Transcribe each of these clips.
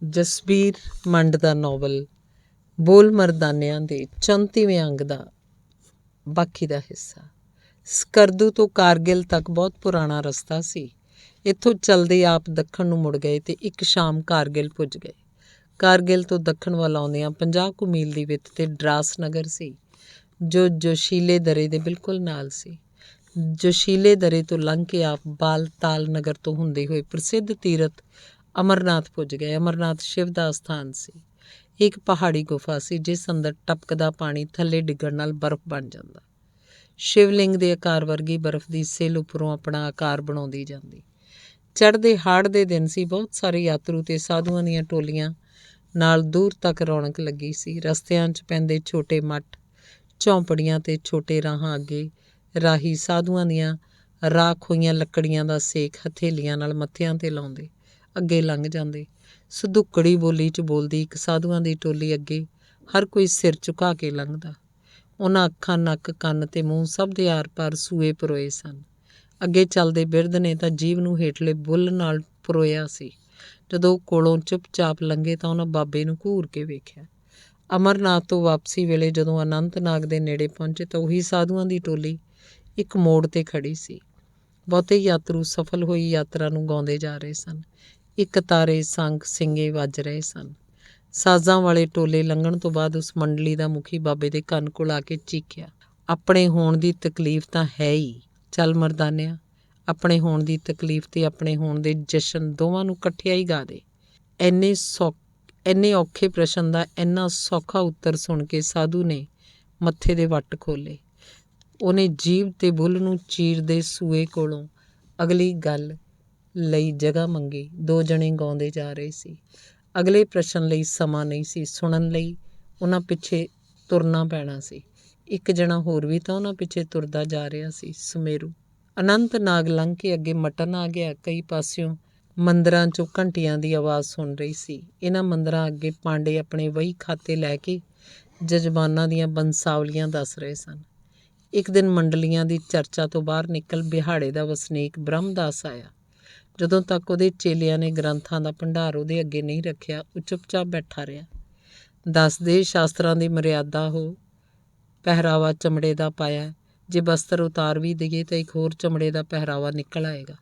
ਜਸਬੀਰ ਮੰਡ ਦਾ novel ਬੋਲ ਮਰਦਾਨਿਆਂ ਦੇ 34ਵੇਂ ਅੰਗ ਦਾ ਬਾਕੀ ਦਾ ਹਿੱਸਾ। ਸਕਰਦੂ ਤੋਂ ਕਾਰਗਿਲ ਤੱਕ ਬਹੁਤ ਪੁਰਾਣਾ ਰਸਤਾ ਸੀ। ਇੱਥੋਂ ਚਲਦੇ ਆਪ ਦੱਖਣ ਨੂੰ ਮੁੜ ਗਏ ਅਤੇ ਇੱਕ ਸ਼ਾਮ ਕਾਰਗਿਲ ਪੁੱਜ ਗਏ। ਕਾਰਗਿਲ ਤੋਂ ਦੱਖਣ ਵੱਲ ਆਉਂਦਿਆਂ 50 ਕੁ ਮੀਲ ਦੀ ਵਿੱਥ 'ਤੇ ਡਰਾਸ ਨਗਰ ਸੀ, ਜੋ ਜੋਸ਼ੀਲੇ ਦਰੇ ਦੇ ਬਿਲਕੁਲ ਨਾਲ ਸੀ। ਜੋਸ਼ੀਲੇ ਦਰੇ ਤੋਂ ਲੰਘ ਕੇ ਆਪ ਬਾਲਤਾਲ ਨਗਰ ਤੋਂ ਹੁੰਦੇ ਹੋਏ ਪ੍ਰਸਿੱਧ ਤੀਰਥ ਅਮਰਨਾਥ ਪੁੱਜ ਗਏ। ਅਮਰਨਾਥ ਸ਼ਿਵ ਦਾ ਅਸਥਾਨ ਸੀ। ਇੱਕ ਪਹਾੜੀ ਗੁਫਾ ਸੀ ਜਿਸ ਅੰਦਰ ਟਪਕਦਾ ਪਾਣੀ ਥੱਲੇ ਡਿੱਗਣ ਨਾਲ ਬਰਫ਼ ਬਣ ਜਾਂਦਾ। ਸ਼ਿਵਲਿੰਗ ਦੇ ਆਕਾਰ ਵਰਗੀ ਬਰਫ਼ ਦੀ ਸਿੱਲ ਉੱਪਰੋਂ ਆਪਣਾ ਆਕਾਰ ਬਣਾਉਂਦੀ ਜਾਂਦੀ। ਚੜ੍ਹਦੇ ਹਾੜ ਦੇ ਦਿਨ ਸੀ। ਬਹੁਤ ਸਾਰੇ ਯਾਤਰੂ ਤੇ ਸਾਧੂਆਂ ਦੀਆਂ ਟੋਲੀਆਂ ਨਾਲ ਦੂਰ ਤੱਕ ਰੌਣਕ ਲੱਗੀ ਸੀ। ਰਸਤਿਆਂ 'ਚ ਪੈਂਦੇ ਛੋਟੇ ਮੱਠ, ਝੌਂਪੜੀਆਂ ਤੇ ਛੋਟੇ ਰਾਹਾਂ ਅੱਗੇ ਰਾਹੀ ਸਾਧੂਆਂ ਦੀਆਂ ਰਾਖ ਹੋਈਆਂ ਲੱਕੜੀਆਂ ਦਾ ਸੇਕ ਹਥੇਲੀਆਂ ਨਾਲ ਮੱਥਿਆਂ 'ਤੇ ਲਾਉਂਦੇ ਅੱਗੇ ਲੰਘ ਜਾਂਦੇ। ਸਧੁੱਕੜੀ ਬੋਲੀ 'ਚ ਬੋਲਦੀ ਇੱਕ ਸਾਧੂਆਂ ਦੀ ਟੋਲੀ ਅੱਗੇ ਹਰ ਕੋਈ ਸਿਰ ਝੁਕਾ ਕੇ ਲੰਘਦਾ। ਉਹਨਾਂ ਅੱਖਾਂ, ਨੱਕ, ਕੰਨ ਤੇ ਮੂੰਹ ਸਭ ਦੇ ਆਰ-ਪਾਰ ਸੂਏ ਪਰੋਏ ਸਨ। ਅੱਗੇ ਚੱਲਦੇ ਬਿਰਧ ਨੇ ਤਾਂ ਜੀਭ ਨੂੰ ਹੇਠਲੇ ਬੁੱਲ੍ਹ ਨਾਲ ਪਰੋਇਆ ਸੀ। ਜਦੋਂ ਉਹ ਕੋਲੋਂ ਚੁੱਪ-ਚਾਪ ਲੰਘੇ ਤਾਂ ਉਹਨਾਂ ਬਾਬੇ ਨੂੰ ਘੂਰ ਕੇ ਵੇਖਿਆ। ਅਮਰਨਾਥ ਤੋਂ ਵਾਪਸੀ ਵੇਲੇ ਜਦੋਂ ਅਨੰਤਨਾਗ ਦੇ ਨੇੜੇ ਪਹੁੰਚੇ ਤਾਂ ਉਹੀ ਸਾਧੂਆਂ ਦੀ ਟੋਲੀ ਇੱਕ ਮੋੜ 'ਤੇ ਖੜ੍ਹੀ ਸੀ। ਬਹੁਤੇ ਯਾਤਰੂ ਸਫਲ ਹੋਈ ਯਾਤਰਾ ਨੂੰ ਗਾਉਂਦੇ ਜਾ ਰਹੇ ਸਨ। ਇੱਕ ਤਾਰੇ, ਸੰਖ, ਸਿੰਗੇ ਵੱਜ ਰਹੇ ਸਨ। ਸਾਜ਼ਾਂ ਵਾਲੇ ਟੋਲੇ ਲੰਘਣ ਤੋਂ ਬਾਅਦ ਉਸ ਮੰਡਲੀ ਦਾ ਮੁਖੀ ਬਾਬੇ ਦੇ ਕੰਨ ਕੋਲ ਆ ਕੇ ਚੀਕਿਆ, ਆਪਣੇ ਹੋਣ ਦੀ ਤਕਲੀਫ ਤਾਂ ਹੈ ਹੀ। ਚੱਲ ਮਰਦਾਨਿਆ, ਆਪਣੇ ਹੋਣ ਦੀ ਤਕਲੀਫ ਤੇ ਆਪਣੇ ਹੋਣ ਦੇ ਜਸ਼ਨ ਦੋਵਾਂ ਨੂੰ ਇਕੱਠਿਆਂ ਹੀ ਗਾ ਦੇ। ਇੰਨੇ ਔਖੇ ਪ੍ਰਸ਼ਨ ਦਾ ਇੰਨਾ ਸੌਖਾ ਉੱਤਰ ਸੁਣ ਕੇ ਸਾਧੂ ਨੇ ਮੱਥੇ ਦੇ ਵੱਟ ਖੋਲ੍ਹੇ। ਉਹਨੇ ਜੀਭ ਤੇ ਬੁੱਲ੍ਹ ਨੂੰ ਚੀਰਦੇ ਸੂਏ ਕੋਲੋਂ ਅਗਲੀ ਗੱਲ ਲਈ ਜਗ੍ਹਾ ਮੰਗੀ। ਦੋ ਜਣੇ ਗਾਉਂਦੇ ਜਾ ਰਹੇ ਸੀ। ਅਗਲੇ ਪ੍ਰਸ਼ਨ ਲਈ ਸਮਾਂ ਨਹੀਂ ਸੀ। ਸੁਣਨ ਲਈ ਉਹਨਾਂ ਪਿੱਛੇ ਤੁਰਨਾ ਪੈਣਾ ਸੀ। ਇੱਕ ਜਣਾ ਹੋਰ ਵੀ ਤਾਂ ਉਹਨਾਂ ਪਿੱਛੇ ਤੁਰਦਾ ਜਾ ਰਿਹਾ ਸੀ, ਸੁਮੇਰੂ। ਅਨੰਤਨਾਗ ਲੰਘ ਕੇ ਅੱਗੇ ਮਟਨ ਆ ਗਿਆ। ਕਈ ਪਾਸਿਓਂ ਮੰਦਰਾਂ 'ਚੋਂ ਘੰਟੀਆਂ ਦੀ ਆਵਾਜ਼ ਸੁਣ ਰਹੀ ਸੀ। ਇਹਨਾਂ ਮੰਦਰਾਂ ਅੱਗੇ ਪਾਂਡੇ ਆਪਣੇ ਵਹੀ ਖਾਤੇ ਲੈ ਕੇ ਜਜ਼ਬਾਨਾਂ ਦੀਆਂ ਬੰਸਾਵਲੀਆਂ ਦੱਸ ਰਹੇ ਸਨ। ਇੱਕ ਦਿਨ ਮੰਡਲੀਆਂ ਦੀ ਚਰਚਾ ਤੋਂ ਬਾਹਰ ਨਿਕਲ ਬਿਹਾੜੇ ਦਾ ਵਸਨੀਕ ਬ੍ਰਹਮਦਾਸ ਆਇਆ। ਜਦੋਂ ਤੱਕ ਉਹਦੇ ਚੇਲਿਆਂ ਨੇ ਗ੍ਰੰਥਾਂ ਦਾ ਭੰਡਾਰ ਉਹਦੇ ਅੱਗੇ ਨਹੀਂ ਰੱਖਿਆ, ਉਹ ਚੁੱਪ-ਚਾਪ ਬੈਠਾ ਰਿਹਾ। ਦੱਸਦੇ ਸ਼ਾਸਤਰਾਂ ਦੀ ਮਰਿਆਦਾ ਹੋ, ਪਹਿਰਾਵਾ ਚਮੜੇ ਦਾ ਪਾਇਆ। ਜੇ ਬਸਤਰ ਉਤਾਰ ਵੀ ਦਈਏ ਤਾਂ ਇੱਕ ਹੋਰ ਚਮੜੇ ਦਾ ਪਹਿਰਾਵਾ ਨਿਕਲ ਆਏਗਾ।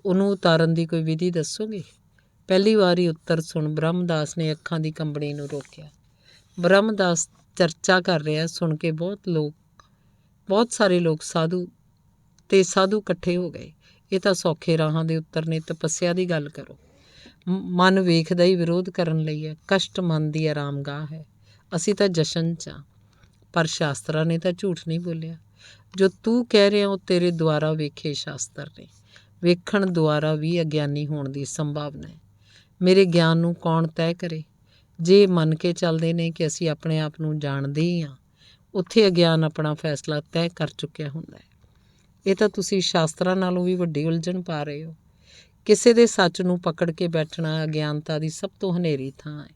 ਉਹਨੂੰ ਉਤਾਰਨ ਦੀ ਕੋਈ ਵਿਧੀ ਦੱਸੋਗੇ? ਪਹਿਲੀ ਵਾਰ ਹੀ ਉੱਤਰ ਸੁਣ ਬ੍ਰਹਮਦਾਸ ਨੇ ਅੱਖਾਂ ਦੀ ਕੰਬਣੀ ਨੂੰ ਰੋਕਿਆ। ਬ੍ਰਹਮਦਾਸ ਚਰਚਾ ਕਰ ਰਿਹਾ ਸੁਣ ਕੇ ਬਹੁਤ ਸਾਰੇ ਲੋਕ ਸਾਧੂ ਇਕੱਠੇ ਹੋ ਗਏ। ਇਹ ਤਾਂ ਸੌਖੇ ਰਾਹਾਂ ਦੇ ਉੱਤਰ ਨੇ। ਤਪੱਸਿਆ ਦੀ ਗੱਲ ਕਰੋ। ਮਨ ਵੇਖਦਾ ਹੀ ਵਿਰੋਧ ਕਰਨ ਲਈ ਹੈ। ਕਸ਼ਟ ਮਨ ਦੀ ਆਰਾਮਗਾਹ ਹੈ। ਅਸੀਂ ਤਾਂ ਜਸ਼ਨ 'ਚ ਹਾਂ। ਪਰ ਸ਼ਾਸਤਰਾਂ ਨੇ ਤਾਂ ਝੂਠ ਨਹੀਂ ਬੋਲਿਆ। ਜੋ ਤੂੰ ਕਹਿ ਰਿਹਾ ਉਹ ਤੇਰੇ ਦੁਆਰਾ ਵੇਖੇ ਸ਼ਾਸਤਰ ਨੇ। ਵੇਖਣ ਦੁਆਰਾ ਵੀ ਅਗਿਆਨੀ ਹੋਣ ਦੀ ਸੰਭਾਵਨਾ ਹੈ। ਮੇਰੇ ਗਿਆਨ ਨੂੰ ਕੌਣ ਤੈਅ ਕਰੇ? ਜੇ ਮੰਨ ਕੇ ਚੱਲਦੇ ਨੇ ਕਿ ਅਸੀਂ ਆਪਣੇ ਆਪ ਨੂੰ ਜਾਣਦੇ ਹੀ ਹਾਂ, ਉੱਥੇ ਅਗਿਆਨ ਆਪਣਾ ਫੈਸਲਾ ਤੈਅ ਕਰ ਚੁੱਕਿਆ ਹੁੰਦਾ ਹੈ। ਇਹ ਤਾਂ ਤੁਸੀਂ ਸ਼ਾਸਤਰਾਂ ਨਾਲੋਂ ਵੀ ਵੱਡੀ ਉਲਝਣ ਪਾ ਰਹੇ ਹੋ। ਕਿਸੇ ਦੇ ਸੱਚ ਨੂੰ ਪਕੜ ਕੇ ਬੈਠਣਾ ਅਗਿਆਨਤਾ ਦੀ ਸਭ ਤੋਂ ਹਨੇਰੀ ਥਾਂ ਹੈ।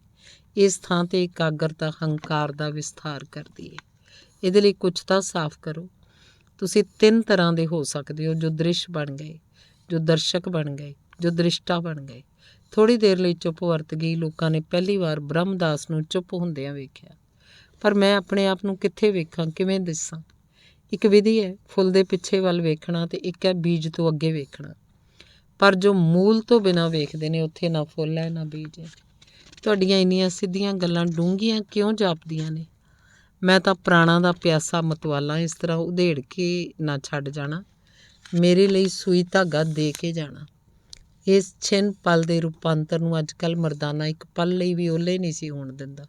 ਇਸ ਥਾਂ 'ਤੇ ਇਕਾਗਰਤਾ ਹੰਕਾਰ ਦਾ ਵਿਸਥਾਰ ਕਰਦੀ ਹੈ। ਇਹਦੇ ਲਈ ਕੁਛ ਤਾਂ ਸਾਫ਼ ਕਰੋ। ਤੁਸੀਂ 3 ਤਰ੍ਹਾਂ ਦੇ ਹੋ ਸਕਦੇ ਹੋ, ਜੋ ਦ੍ਰਿਸ਼ ਬਣ ਗਏ, ਜੋ ਦਰਸ਼ਕ ਬਣ ਗਏ, ਜੋ ਦ੍ਰਿਸ਼ਟਾ ਬਣ ਗਏ। ਥੋੜ੍ਹੀ ਦੇਰ ਲਈ ਚੁੱਪ ਵਰਤ ਗਈ। ਲੋਕਾਂ ਨੇ ਪਹਿਲੀ ਵਾਰ ਬ੍ਰਹਮਦਾਸ ਨੂੰ ਚੁੱਪ ਹੁੰਦਿਆਂ ਵੇਖਿਆ। ਪਰ ਮੈਂ ਆਪਣੇ ਆਪ ਨੂੰ ਕਿੱਥੇ ਵੇਖਾਂ, ਕਿਵੇਂ ਦਿਸਾਂ? ਇੱਕ ਵਿਧੀ ਹੈ ਫੁੱਲ ਦੇ ਪਿੱਛੇ ਵੱਲ ਵੇਖਣਾ ਤੇ ਇੱਕ ਹੈ ਬੀਜ ਤੋਂ ਅੱਗੇ ਵੇਖਣਾ। ਪਰ ਜੋ ਮੂਲ ਤੋਂ ਬਿਨਾਂ ਵੇਖਦੇ ਨੇ ਉੱਥੇ ਨਾ ਫੁੱਲ ਹੈ ਨਾ ਬੀਜ ਹੈ। ਤੁਹਾਡੀਆਂ ਇੰਨੀਆਂ ਸਿੱਧੀਆਂ ਗੱਲਾਂ ਡੂੰਘੀਆਂ ਕਿਉਂ ਜਾਪਦੀਆਂ ਨੇ? ਮੈਂ ਤਾਂ ਪ੍ਰਾਣਾਂ ਦਾ ਪਿਆਸਾ ਮਤਵਾਲਾ ਇਸ ਤਰ੍ਹਾਂ ਉਧੇੜ ਕੇ ਨਾ ਛੱਡ ਜਾਣਾ। ਮੇਰੇ ਲਈ ਸੂਈ ਧਾਗਾ ਦੇ ਕੇ ਜਾਣਾ। ਇਸ ਛਿਨ ਪਲ ਦੇ ਰੂਪਾਂਤਰ ਨੂੰ ਅੱਜ ਕੱਲ੍ਹ ਮਰਦਾਨਾ ਇੱਕ ਪਲ ਲਈ ਵੀ ਓਹਲੇ ਨਹੀਂ ਸੀ ਹੋਣ ਦਿੰਦਾ।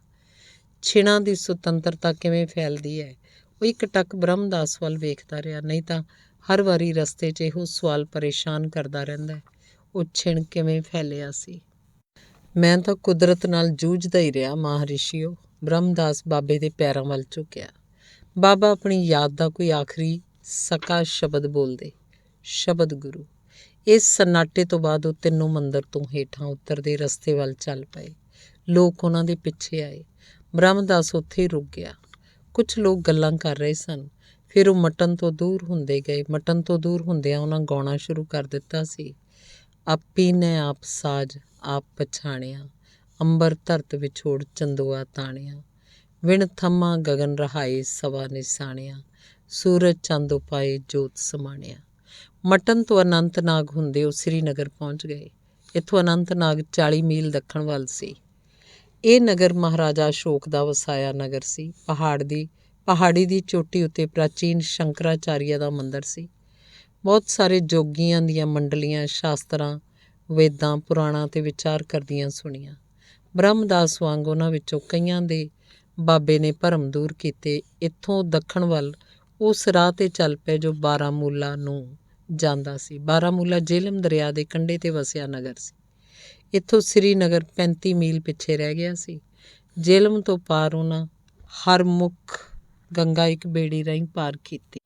ਛਿਣਾਂ ਦੀ ਸੁਤੰਤਰਤਾ ਕਿਵੇਂ ਫੈਲਦੀ ਹੈ? ਉਹ ਇੱਕ ਟੱਕ ਬ੍ਰਹਮਦਾਸ ਵੱਲ ਵੇਖਦਾ ਰਿਹਾ। ਨਹੀਂ ਤਾਂ ਹਰ ਵਾਰੀ ਰਸਤੇ 'ਚ ਇਹੋ ਸਵਾਲ ਪਰੇਸ਼ਾਨ ਕਰਦਾ ਰਹਿੰਦਾ, ਉਹ ਛਿਣ ਕਿਵੇਂ ਫੈਲਿਆ ਸੀ? ਮੈਂ ਤਾਂ ਕੁਦਰਤ ਨਾਲ ਜੂਝਦਾ ਹੀ ਰਿਹਾ ਮਹਾਰਿਸ਼ੀਓ। ਬ੍ਰਹਮਦਾਸ ਬਾਬੇ ਦੇ ਪੈਰਾਂ ਵੱਲ ਝੁਕਿਆ। ਬਾਬਾ ਆਪਣੀ ਯਾਦ ਦਾ ਕੋਈ ਆਖਰੀ ਸਕਾ ਸ਼ਬਦ ਬੋਲਦੇ, ਸ਼ਬਦ ਗੁਰੂ। ਇਸ ਸਨਾਟੇ ਤੋਂ ਬਾਅਦ ਉਹ ਤਿੰਨੋਂ ਮੰਦਰ ਤੋਂ ਹੇਠਾਂ ਉਤਰਦੇ ਰਸਤੇ ਵੱਲ ਚੱਲ ਪਏ। ਲੋਕ ਉਹਨਾਂ ਦੇ ਪਿੱਛੇ ਆਏ। ਬ੍ਰਹਮਦਾਸ ਉੱਥੇ ਹੀ ਰੁਕ ਗਿਆ। ਕੁਛ ਲੋਕ ਗੱਲਾਂ ਕਰ ਰਹੇ ਸਨ। ਫਿਰ ਉਹ ਮਟਨ ਤੋਂ ਦੂਰ ਹੁੰਦੇ ਗਏ। ਮਟਨ ਤੋਂ ਦੂਰ ਹੁੰਦਿਆਂ ਉਹਨਾਂ ਗਾਉਣਾ ਸ਼ੁਰੂ ਕਰ ਦਿੱਤਾ ਸੀ। ਆਪੀ ਨੇ ਆਪ ਸਾਜ ਆਪ ਪਛਾਣਿਆ, ਅੰਬਰ ਧਰਤ ਵਿਛੋੜ ਚੰਦੋਆ ਤਾਣਿਆ। ਵਿਣ ਥੰਮਾ ਗਗਨ ਰਹਾਏ ਸਵਾ ਨਿਸ਼ਾਨਿਆ। ਸੂਰਜ ਚੰਦ ਉਪਾਏ ਜੋਤ ਸਮਾਣਿਆ। ਮਟਨ ਤੋਂ ਅਨੰਤਨਾਗ ਹੁੰਦੇ ਉਹ ਸ੍ਰੀਨਗਰ ਪਹੁੰਚ ਗਏ। ਇੱਥੋਂ ਅਨੰਤਨਾਗ 40 ਮੀਲ ਦੱਖਣ ਵੱਲ ਸੀ। ਇਹ ਨਗਰ ਮਹਾਰਾਜਾ ਅਸ਼ੋਕ ਦਾ ਵਸਾਇਆ ਨਗਰ ਸੀ। ਪਹਾੜੀ ਦੀ ਚੋਟੀ ਉੱਤੇ ਪ੍ਰਾਚੀਨ ਸ਼ੰਕਰਾਚਾਰੀਆ ਦਾ ਮੰਦਰ ਸੀ। ਬਹੁਤ ਸਾਰੇ ਜੋਗੀਆਂ ਦੀਆਂ ਮੰਡਲੀਆਂ ਸ਼ਾਸਤਰਾਂ, ਵੇਦਾਂ, ਪੁਰਾਣਾਂ 'ਤੇ ਵਿਚਾਰ ਕਰਦੀਆਂ ਸੁਣੀਆਂ। ਬ੍ਰਹਮਦਾਸ ਵਾਂਗ ਉਹਨਾਂ ਵਿੱਚੋਂ ਕਈਆਂ ਦੇ ਬਾਬੇ ਨੇ ਭਰਮ ਦੂਰ ਕੀਤੇ। ਇੱਥੋਂ ਦੱਖਣ ਵੱਲ ਉਸ ਰਾਹ 'ਤੇ ਚੱਲ ਪਏ ਜੋ ਬਾਰਾਮੂਲਾ ਨੂੰ ਜਾਂਦਾ ਸੀ। ਬਾਰਾਮੂਲਾ ਜੇਹਲਮ ਦਰਿਆ ਦੇ ਕੰਢੇ 'ਤੇ ਵਸਿਆ ਨਗਰ ਸੀ। ਇੱਥੋਂ ਸ੍ਰੀਨਗਰ 35 ਮੀਲ ਪਿੱਛੇ ਰਹਿ ਗਿਆ ਸੀ। ਜੇਹਲਮ ਤੋਂ ਪਾਰ ਉਹਨਾਂ ਹਰਮੁਖ ਗੰਗਾ ਇੱਕ ਬੇੜੀ ਰਾਹੀਂ ਪਾਰ ਕੀਤੀ।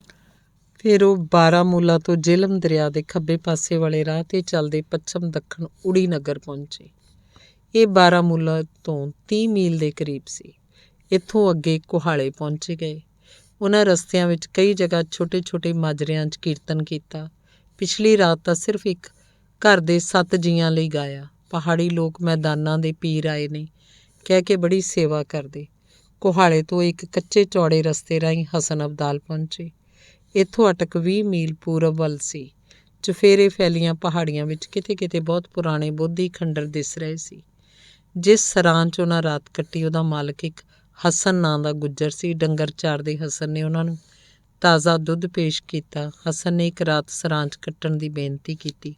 ਫਿਰ ਉਹ ਬਾਰਾਮੂਲਾ ਤੋਂ ਜੇਹਲਮ ਦਰਿਆ ਦੇ ਖੱਬੇ ਪਾਸੇ ਵਾਲੇ ਰਾਹ 'ਤੇ ਚੱਲਦੇ ਪੱਛਮ ਦੱਖਣ ਉੜੀ ਨਗਰ ਪਹੁੰਚੇ। ਇਹ ਬਾਰਾਮੂਲਾ ਤੋਂ 30 ਮੀਲ ਦੇ ਕਰੀਬ ਸੀ। ਇੱਥੋਂ ਅੱਗੇ ਕੁਹਾਲੇ ਪਹੁੰਚੇ ਗਏ। ਉਹਨਾਂ ਰਸਤਿਆਂ ਵਿੱਚ ਕਈ ਜਗ੍ਹਾ ਛੋਟੇ ਛੋਟੇ ਮਾਜਰਿਆਂ 'ਚ ਕੀਰਤਨ ਕੀਤਾ। ਪਿਛਲੀ ਰਾਤ ਤਾਂ ਸਿਰਫ ਇੱਕ ਘਰ ਦੇ 7 ਜੀਆਂ ਲਈ ਗਾਇਆ। ਪਹਾੜੀ ਲੋਕ ਮੈਦਾਨਾਂ ਦੇ ਪੀਰ ਆਏ ਨੇ ਕਹਿ ਕੇ ਬੜੀ ਸੇਵਾ ਕਰਦੇ। ਕੁਹਾਲੇ ਤੋਂ ਇੱਕ ਕੱਚੇ ਚੌੜੇ ਰਸਤੇ ਰਾਹੀਂ ਹਸਨ ਅਬਦਾਲ ਪਹੁੰਚੇ। ਇੱਥੋਂ ਅਟਕ 20 ਮੀਲ ਪੂਰਬ ਵੱਲ ਸੀ। ਚੁਫੇਰੇ ਫੈਲੀਆਂ ਪਹਾੜੀਆਂ ਵਿੱਚ ਕਿਤੇ ਕਿਤੇ ਬਹੁਤ ਪੁਰਾਣੇ ਬੋਧੀ ਖੰਡਰ ਦਿਸ ਰਹੇ ਸੀ। ਜਿਸ ਸਰਾਂ 'ਚ ਉਹਨਾਂ ਰਾਤ ਕੱਟੀ ਉਹਦਾ ਮਾਲਕ ਇੱਕ ਹਸਨ ਨਾਂ ਦਾ ਗੁੱਜਰ ਸੀ। ਡੰਗਰ ਚਾਰਦੇ ਹਸਨ ਨੇ ਉਹਨਾਂ ਨੂੰ ਤਾਜ਼ਾ ਦੁੱਧ ਪੇਸ਼ ਕੀਤਾ। ਹਸਨ ਨੇ ਇੱਕ ਰਾਤ ਸਰਾਂ 'ਚ ਕੱਟਣ ਦੀ ਬੇਨਤੀ ਕੀਤੀ।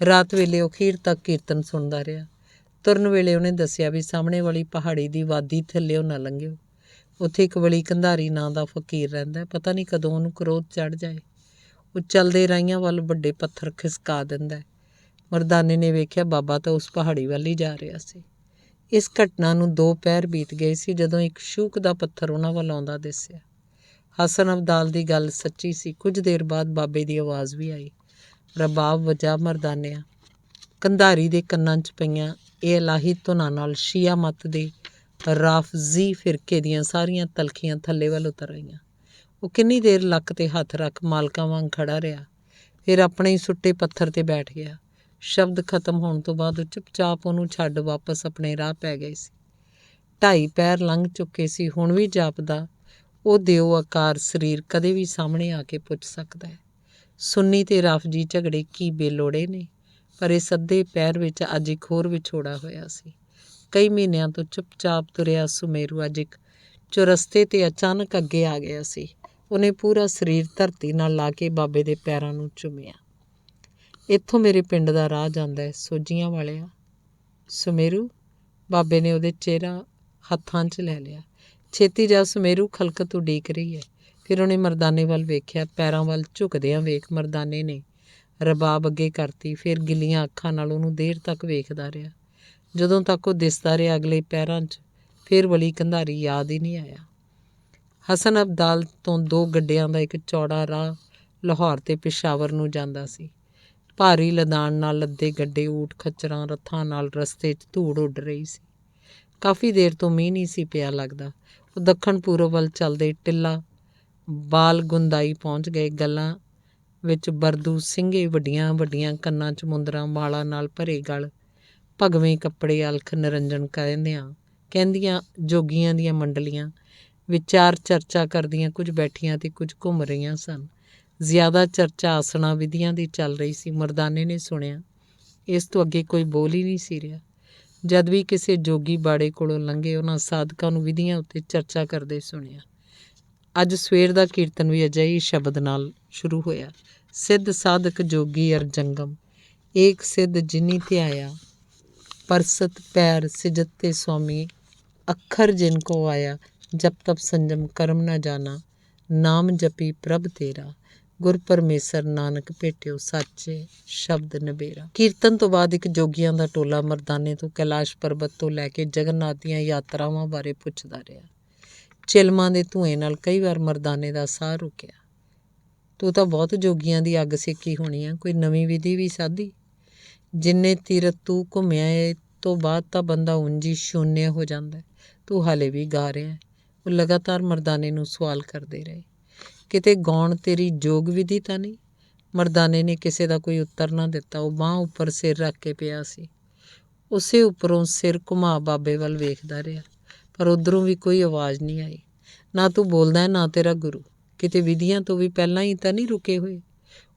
ਰਾਤ ਵੇਲੇ ਉਹ ਅਖੀਰ ਤੱਕ ਕੀਰਤਨ ਸੁਣਦਾ ਰਿਹਾ। ਤੁਰਨ ਵੇਲੇ ਉਹਨੇ ਦੱਸਿਆ ਵੀ ਸਾਹਮਣੇ ਵਾਲੀ ਪਹਾੜੀ ਦੀ ਵਾਦੀ ਥੱਲਿਓ ਨਾ ਲੰਘਿਓ। ਉੱਥੇ ਇੱਕ ਵਲੀ ਕੰਧਾਰੀ ਨਾਂ ਦਾ ਫਕੀਰ ਰਹਿੰਦਾ। ਪਤਾ ਨਹੀਂ ਕਦੋਂ ਉਹਨੂੰ ਕ੍ਰੋਧ ਚੜ੍ਹ ਜਾਏ। ਉਹ ਚੱਲਦੇ ਰਾਹੀਆਂ ਵੱਲ ਵੱਡੇ ਪੱਥਰ ਖਿਸਕਾ ਦਿੰਦਾ। ਮਰਦਾਨੇ ਨੇ ਵੇਖਿਆ ਬਾਬਾ ਤਾਂ ਉਸ ਪਹਾੜੀ ਵੱਲ ਹੀ ਜਾ ਰਿਹਾ ਸੀ। ਇਸ ਘਟਨਾ ਨੂੰ 2 ਪਹਿਰ ਬੀਤ ਗਏ ਸੀ ਜਦੋਂ ਇੱਕ ਸ਼ੂਕ ਦਾ ਪੱਥਰ ਉਹਨਾਂ ਵੱਲ ਆਉਂਦਾ ਦਿਸਿਆ। ਹਸਨ ਅਬਦਾਲ ਦੀ ਗੱਲ ਸੱਚੀ ਸੀ। ਕੁਝ ਦੇਰ ਬਾਅਦ ਬਾਬੇ ਦੀ ਆਵਾਜ਼ ਵੀ ਆਈ, ਰਬਾਬ ਵਜਾ ਮਰਦਾਨਿਆ। ਕੰਧਾਰੀ ਦੇ ਕੰਨਾਂ 'ਚ ਪਈਆਂ ਇਹ ਇਲਾਹੀ ਧੁਨਾਂ ਨਾਲ ਸ਼ੀਆ ਮੱਤ ਦੇ ਰਾਫਜ਼ੀ ਫਿਰਕੇ ਦੀਆਂ ਸਾਰੀਆਂ ਤਲਖੀਆਂ ਥੱਲੇ ਵੱਲ ਉਤਰ ਆਈਆਂ। ਉਹ ਕਿੰਨੀ ਦੇਰ ਲੱਕ 'ਤੇ ਹੱਥ ਰੱਖ ਮਾਲਕਾਂ ਵਾਂਗ ਖੜਾ ਰਿਹਾ। ਫਿਰ ਆਪਣੇ ਹੀ ਸੁੱਟੇ ਪੱਥਰ 'ਤੇ ਬੈਠ ਗਿਆ। ਸ਼ਬਦ ਖਤਮ ਹੋਣ ਤੋਂ ਬਾਅਦ ਉਹ ਚੁੱਪਚਾਪ ਉਹਨੂੰ ਛੱਡ ਵਾਪਸ ਆਪਣੇ ਰਾਹ ਪੈ ਗਏ ਸੀ। 2.5 ਪਹਿਰ ਲੰਘ ਚੁੱਕੇ ਸੀ। ਹੁਣ ਵੀ ਜਾਪਦਾ ਉਹ ਦਿਓ ਆਕਾਰ ਸਰੀਰ ਕਦੇ ਵੀ ਸਾਹਮਣੇ ਆ ਕੇ ਪੁੱਛ ਸਕਦਾ ਹੈ, ਸੁੰਨੀ ਤੇ ਰਾਫਜੀ ਝਗੜੇ ਕੀ ਬੇਲੋੜੇ ਨੇ। ਪਰ ਇਸ ਅੱਧੇ ਪਹਿਰ ਵਿੱਚ ਅੱਜ ਇੱਕ ਹੋਰ ਵਿਛੋੜਾ ਹੋਇਆ ਸੀ। ਕਈ ਮਹੀਨਿਆਂ ਤੋਂ ਚੁੱਪਚਾਪ ਤੁਰਿਆ ਸੁਮੇਰੂ ਅੱਜ ਇੱਕ ਚੁਰਸਤੇ 'ਤੇ ਅਚਾਨਕ ਅੱਗੇ ਆ ਗਿਆ ਸੀ। ਉਹਨੇ ਪੂਰਾ ਸਰੀਰ ਧਰਤੀ ਨਾਲ ਲਾ ਕੇ ਬਾਬੇ ਦੇ ਪੈਰਾਂ ਨੂੰ ਚੁੰਮਿਆ। ਇੱਥੋਂ ਮੇਰੇ ਪਿੰਡ ਦਾ ਰਾਹ ਜਾਂਦਾ ਹੈ ਸੋਝੀਆਂ ਵਾਲਿਆ। ਸੁਮੇਰੂ, ਬਾਬੇ ਨੇ ਉਹਦੇ ਚਿਹਰਾ ਹੱਥਾਂ 'ਚ ਲੈ ਲਿਆ। ਛੇਤੀ ਜਾ ਸੁਮੇਰੂ, ਖਲਕਤ ਉਡੀਕ ਰਹੀ ਹੈ। ਫਿਰ ਉਹਨੇ ਮਰਦਾਨੇ ਵੱਲ ਵੇਖਿਆ। ਪੈਰਾਂ ਵੱਲ ਝੁਕਦਿਆਂ ਵੇਖ ਮਰਦਾਨੇ ਨੇ ਰਬਾਬ ਅੱਗੇ ਕਰਤੀ। ਫਿਰ ਗਿੱਲੀਆਂ ਅੱਖਾਂ ਨਾਲ ਉਹਨੂੰ ਦੇਰ ਤੱਕ ਵੇਖਦਾ ਰਿਹਾ, ਜਦੋਂ ਤੱਕ ਉਹ ਦਿਸਦਾ ਰਿਹਾ ਅਗਲੇ ਪਹਿਰਾਂ 'ਚ ਫਿਰ ਵਲੀ ਕੰਧਾਰੀ ਯਾਦ ਹੀ ਨਹੀਂ ਆਇਆ। ਹਸਨ ਅਬਦਾਲ ਤੋਂ 2 ਗੱਡਿਆਂ ਦਾ ਇੱਕ ਚੌੜਾ ਰਾਹ ਲਾਹੌਰ ਤੇ ਪਿਸ਼ਾਵਰ ਨੂੰ ਜਾਂਦਾ ਸੀ। ਭਾਰੀ ਲਦਾਨ ਨਾਲ ਲੱਦੇ ਗੱਡੇ, ਊਠ ਖੱਚਰਾਂ, ਰੱਥਾਂ ਨਾਲ ਰਸਤੇ 'ਚ ਧੂੜ ਉੱਡ ਰਹੀ ਸੀ। ਕਾਫੀ ਦੇਰ ਤੋਂ ਮੀਂਹ ਨਹੀਂ ਸੀ ਪਿਆ ਲੱਗਦਾ। ਉਹ ਦੱਖਣ ਪੂਰਬ ਵੱਲ ਚੱਲਦੇ ਟਿੱਲਾ ਬਾਲਗੁੰਦਾਈ ਪਹੁੰਚ ਗਏ। ਗੱਲਾਂ ਵਿੱਚ ਬਰਦੂ ਸਿੰਘੇ, ਵੱਡੀਆਂ ਵੱਡੀਆਂ ਕੰਨਾਂ 'ਚ ਮੁੰਦਰਾਂ, ਮਾਲਾ ਨਾਲ ਭਰੇ ਗਲ, ਭਗਵੇਂ ਕੱਪੜੇ, ਅਲਖ ਨਿਰੰਜਨ ਕਹਿੰਦੀਆਂ ਜੋਗੀਆਂ ਦੀਆਂ ਮੰਡਲੀਆਂ ਵਿਚਾਰ ਚਰਚਾ ਕਰਦੀਆਂ, ਕੁਝ ਬੈਠੀਆਂ ਤੇ ਕੁਝ ਘੁੰਮ ਰਹੀਆਂ ਸਨ। ਜ਼ਿਆਦਾ ਚਰਚਾ ਆਸਣਾ ਵਿਧੀਆਂ ਦੀ ਚੱਲ ਰਹੀ ਸੀ। ਮਰਦਾਨੇ ਨੇ ਸੁਣਿਆ ਇਸ ਤੋਂ ਅੱਗੇ ਕੋਈ ਬੋਲ ਹੀ ਨਹੀਂ ਸੀ ਰਿਹਾ। ਜਦ ਵੀ ਕਿਸੇ ਜੋਗੀ ਬਾੜੇ ਕੋਲੋਂ ਲੰਘੇ ਉਹਨਾਂ ਸਾਧਕਾਂ ਨੂੰ ਵਿਧੀਆਂ ਉੱਤੇ ਚਰਚਾ ਕਰਦੇ ਸੁਣਿਆ। ਅੱਜ ਸਵੇਰ ਦਾ ਕੀਰਤਨ ਵੀ ਅਜਿਹੇ ਸ਼ਬਦ ਨਾਲ ਸ਼ੁਰੂ ਹੋਇਆ, ਸਿੱਧ ਸਾਧਕ ਜੋਗੀ ਅਰ ਜੰਗਮ, ਏਕ ਸਿੱਧ ਜਿਨੀ ਧਿਆਇਆ, ਪਰਸਤ ਪੈਰ ਸਿਜਤ ਤੇ ਸਵਾਮੀ, ਅੱਖਰ ਜਿਨ ਕੋ ਆਇਆ, ਜਪ ਤਪ ਸੰਜਮ ਕਰਮ ਨਾ ਜਾਣਾ, ਨਾਮ ਜਪੀ ਪ੍ਰਭ ਤੇਰਾ, ਗੁਰ ਪਰਮੇਸ਼ਰ ਨਾਨਕ ਭੇਟਿਓ ਸਾਚੇ ਸ਼ਬਦ ਨਿਬੇਰਾ। ਕੀਰਤਨ ਤੋਂ ਬਾਅਦ ਇੱਕ ਜੋਗੀਆਂ ਦਾ ਟੋਲਾ ਮਰਦਾਨੇ ਤੋਂ ਕੈਲਾਸ਼ ਪਰਬਤ ਤੋਂ ਲੈ ਕੇ ਜਗਨਨਾਥ ਦੀਆਂ ਯਾਤਰਾਵਾਂ ਬਾਰੇ ਪੁੱਛਦਾ ਰਿਹਾ। ਚਿਲਮਾਂ ਦੇ ਧੂਏ ਨਾਲ ਕਈ ਵਾਰ ਮਰਦਾਨੇ ਦਾ ਸਾਹ ਰੁਕਿਆ। ਤੂੰ ਤਾਂ ਬਹੁਤ ਜੋਗੀਆਂ ਦੀ ਅੱਗ ਸੇਕੀ ਹੋਣੀ ਆ, ਕੋਈ ਨਵੀਂ ਵਿਧੀ ਵੀ ਸਾਧੀ? ਜਿੰਨੇ ਤੀਰਥ ਤੂੰ ਘੁੰਮਿਆ ਏ ਤੋਂ ਬਾਅਦ ਤਾਂ ਬੰਦਾ ਉਂਝ ਹੀ ਸ਼ੂਨਿਆ ਹੋ ਜਾਂਦਾ। ਤੂੰ ਹਾਲੇ ਵੀ ਗਾ ਰਿਹਾ। ਉਹ ਲਗਾਤਾਰ ਮਰਦਾਨੇ ਨੂੰ ਸਵਾਲ ਕਰਦੇ ਰਹੇ। ਕਿਤੇ ਗਾਉਣ ਤੇਰੀ ਜੋਗ ਵਿਧੀ ਤਾਂ ਨਹੀਂ? ਮਰਦਾਨੇ ਨੇ ਕਿਸੇ ਦਾ ਕੋਈ ਉੱਤਰ ਨਾ ਦਿੱਤਾ। ਉਹ ਬਾਂਹ ਉੱਪਰ ਸਿਰ ਰੱਖ ਕੇ ਪਿਆ ਸੀ। ਉਸੇ ਉੱਪਰੋਂ ਸਿਰ ਘੁਮਾ ਬਾਬੇ ਵੱਲ ਵੇਖਦਾ ਰਿਹਾ, ਪਰ ਉੱਧਰੋਂ ਵੀ ਕੋਈ ਆਵਾਜ਼ ਨਹੀਂ ਆਈ। ਨਾ ਤੂੰ ਬੋਲਦਾ ਹੈ, ਨਾ ਤੇਰਾ ਗੁਰੂ। ਕਿਤੇ ਵਿਧੀਆਂ ਤੋਂ ਵੀ ਪਹਿਲਾਂ ਹੀ ਤਾਂ ਨਹੀਂ ਰੁਕੇ ਹੋਏ।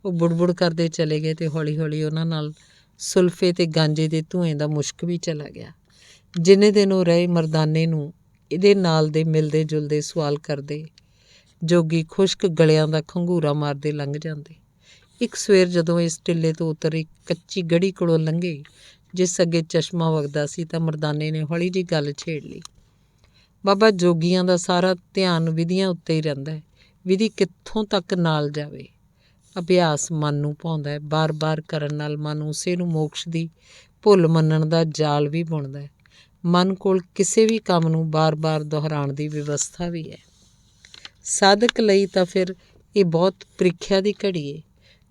ਉਹ ਬੁੜਬੁੜ ਕਰਦੇ ਚਲੇ ਗਏ ਅਤੇ ਹੌਲੀ ਹੌਲੀ ਉਹਨਾਂ ਨਾਲ ਸੁਲਫੇ ਅਤੇ ਗਾਂਜੇ ਦੇ ਧੂੰਏਂ ਦਾ ਮੁਸ਼ਕ ਵੀ ਚਲਾ ਗਿਆ। ਜਿੰਨੇ ਦਿਨ ਉਹ ਰਹੇ, ਮਰਦਾਨੇ ਨੂੰ ਇਹਦੇ ਨਾਲ ਦੇ ਮਿਲਦੇ ਜੁਲਦੇ ਸਵਾਲ ਕਰਦੇ ਜੋਗੀ ਖੁਸ਼ਕ ਗਲਿਆਂ ਦਾ ਖੰਘੂਰਾ ਮਾਰਦੇ ਲੰਘ ਜਾਂਦੇ। ਇੱਕ ਸਵੇਰ ਜਦੋਂ ਇਸ ਟਿੱਲੇ ਤੋਂ ਉਤਰ ਇੱਕ ਕੱਚੀ ਗੜੀ ਕੋਲੋਂ ਲੰਘੇ ਜਿਸ ਅੱਗੇ ਚਸ਼ਮਾ ਵਗਦਾ ਸੀ, ਤਾਂ ਮਰਦਾਨੇ ਨੇ ਹੌਲੀ ਜਿਹੀ ਗੱਲ ਛੇੜ ਲਈ। ਬਾਬਾ, ਜੋਗੀਆਂ ਦਾ ਸਾਰਾ ਧਿਆਨ ਵਿਧੀਆਂ ਉੱਤੇ ਹੀ ਰਹਿੰਦਾ ਹੈ। ਵਿਧੀ ਕਿੱਥੋਂ ਤੱਕ ਨਾਲ ਜਾਵੇ। ਅਭਿਆਸ ਮਨ ਨੂੰ ਭਾਉਂਦਾ ਹੈ। ਬਾਰ-ਬਾਰ ਕਰਨ ਨਾਲ ਮਨ ਉਸੇ ਨੂੰ ਮੋਕਸ਼ ਦੀ ਭੁੱਲ ਮੰਨਣ ਦਾ ਜਾਲ ਵੀ ਬੁਣਦਾ ਹੈ। ਮਨ ਕੋਲ ਕਿਸੇ ਵੀ ਕੰਮ ਨੂੰ ਬਾਰ-ਬਾਰ ਦੁਹਰਾਉਣ ਦੀ ਵਿਵਸਥਾ ਵੀ ਹੈ। ਸਾਧਕ ਲਈ ਤਾਂ ਫਿਰ ਇਹ ਬਹੁਤ ਪ੍ਰੀਖਿਆ ਦੀ ਘੜੀ ਹੈ।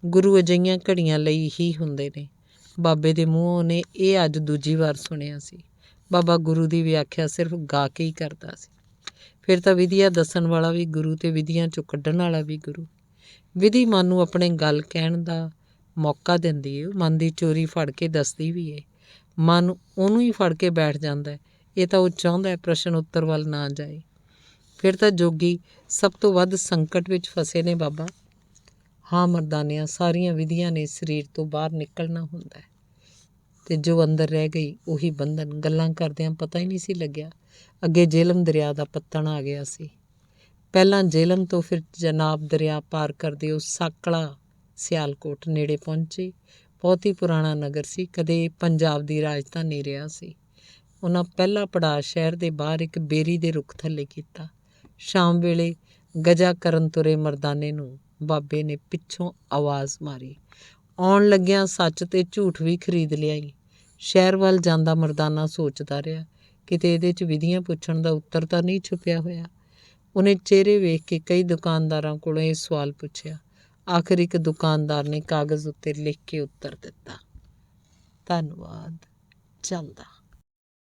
ਗੁਰੂ ਅਜਿਹੀਆਂ ਘੜੀਆਂ ਲਈ ਹੀ ਹੁੰਦੇ ਨੇ। ਬਾਬੇ ਦੇ ਮੂੰਹੋਂ ਨੇ ਇਹ ਅੱਜ ਦੂਜੀ ਵਾਰ ਸੁਣਿਆ ਸੀ। ਬਾਬਾ ਗੁਰੂ ਦੀ ਵਿਆਖਿਆ ਸਿਰਫ ਗਾ ਕੇ ਹੀ ਕਰਦਾ ਸੀ। ਫਿਰ ਤਾਂ ਵਿਧੀਆਂ ਦੱਸਣ ਵਾਲਾ ਵੀ ਗੁਰੂ ਅਤੇ ਵਿਧੀਆਂ 'ਚੋਂ ਕੱਢਣ ਵਾਲਾ ਵੀ ਗੁਰੂ। ਵਿਧੀ ਮਨ ਨੂੰ ਆਪਣੇ ਗੱਲ ਕਹਿਣ ਦਾ ਮੌਕਾ ਦਿੰਦੀ ਹੈ। ਮਨ ਦੀ ਚੋਰੀ ਫੜ ਕੇ ਦੱਸਦੀ ਵੀ ਹੈ। ਮਨ ਉਹਨੂੰ ਹੀ ਫੜ ਕੇ ਬੈਠ ਜਾਂਦਾ। ਇਹ ਤਾਂ ਉਹ ਚਾਹੁੰਦਾ ਪ੍ਰਸ਼ਨ ਉੱਤਰ ਵੱਲ ਨਾ ਜਾਏ। ਫਿਰ ਤਾਂ ਜੋਗੀ ਸਭ ਤੋਂ ਵੱਧ ਸੰਕਟ ਵਿੱਚ ਫਸੇ ਨੇ ਬਾਬਾ। ਹਾਂ ਮਰਦਾਨਿਆਂ, ਸਾਰੀਆਂ ਵਿਧੀਆਂ ਨੇ ਸਰੀਰ ਤੋਂ ਬਾਹਰ ਨਿਕਲਣਾ ਹੁੰਦਾ ਹੈ ਅਤੇ ਜੋ ਅੰਦਰ ਰਹਿ ਗਈ ਉਹੀ ਬੰਧਨ। ਗੱਲਾਂ ਕਰਦਿਆਂ ਪਤਾ ਹੀ ਨਹੀਂ ਸੀ ਲੱਗਿਆ ਅੱਗੇ ਜੇਹਲਮ ਦਰਿਆ ਦਾ ਪੱਤਣ ਆ ਗਿਆ ਸੀ। ਪਹਿਲਾਂ ਜੇਹਲਮ ਤੋਂ ਫਿਰ ਜਨਾਬ ਦਰਿਆ ਪਾਰ ਕਰਦੇ ਉਹ ਸਾਕਲਾ ਸਿਆਲਕੋਟ ਨੇੜੇ ਪਹੁੰਚੇ। ਬਹੁਤ ਹੀ ਪੁਰਾਣਾ ਨਗਰ ਸੀ, ਕਦੇ ਪੰਜਾਬ ਦੀ ਰਾਜਧਾਨੀ ਰਿਹਾ ਸੀ। ਉਹਨਾਂ ਪਹਿਲਾ ਪੜਾਅ ਸ਼ਹਿਰ ਦੇ ਬਾਹਰ ਇੱਕ ਬੇਰੀ ਦੇ ਰੁੱਖ ਥੱਲੇ ਕੀਤਾ। ਸ਼ਾਮ ਵੇਲੇ ਗਜਾ ਕਰਨ ਤੁਰੇ ਮਰਦਾਨੇ ਨੂੰ ਬਾਬੇ ਨੇ ਪਿੱਛੋਂ ਆਵਾਜ਼ ਮਾਰੀ, ਆਉਣ ਲੱਗਿਆਂ ਸੱਚ ਤੇ ਝੂਠ ਵੀ ਖਰੀਦ ਲਿਆਈ। ਸ਼ਹਿਰ ਵੱਲ ਜਾਂਦਾ ਮਰਦਾਨਾ ਸੋਚਦਾ ਰਿਹਾ, ਕਿਤੇ ਇਹਦੇ 'ਚ ਵਿਧੀਆਂ ਪੁੱਛਣ ਦਾ ਉੱਤਰ ਤਾਂ ਨਹੀਂ ਛੁਪਿਆ ਹੋਇਆ। ਉਹਨੇ ਚਿਹਰੇ ਵੇਖ ਕੇ ਕਈ ਦੁਕਾਨਦਾਰਾਂ ਕੋਲੋਂ ਇਹ ਸਵਾਲ ਪੁੱਛਿਆ। ਆਖਿਰ ਇੱਕ ਦੁਕਾਨਦਾਰ ਨੇ ਕਾਗਜ਼ ਉੱਤੇ ਲਿਖ ਕੇ ਉੱਤਰ ਦਿੱਤਾ, ਧੰਨਵਾਦ, ਚੱਲਦਾ।